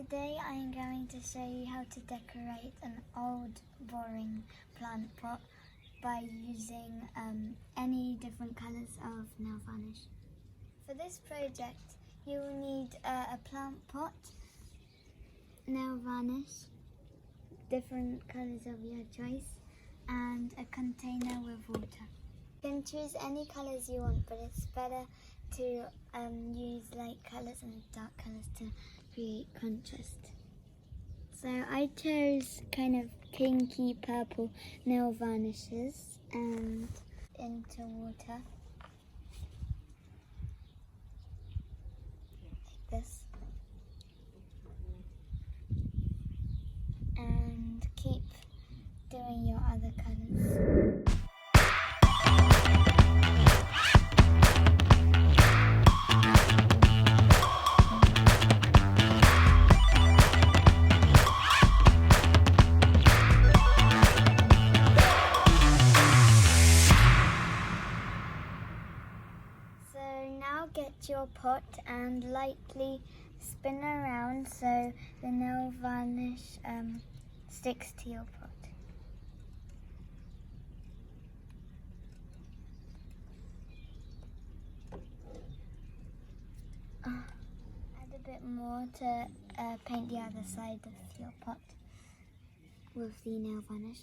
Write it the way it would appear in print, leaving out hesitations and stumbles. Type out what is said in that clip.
Today I am going to show you how to decorate an old boring plant pot by using any different colours of nail varnish. For this project you will need a plant pot, nail varnish, different colours of your choice, and a container with water. You can choose any colours you want, but it's better to use light colours and dark colours to create contrast. So I chose kind of pinky purple nail varnishes and into water like this, and keep doing your other colours. So now get your pot and lightly spin around so the nail varnish sticks to your pot. Add a bit more to paint the other side of your pot with the nail varnish.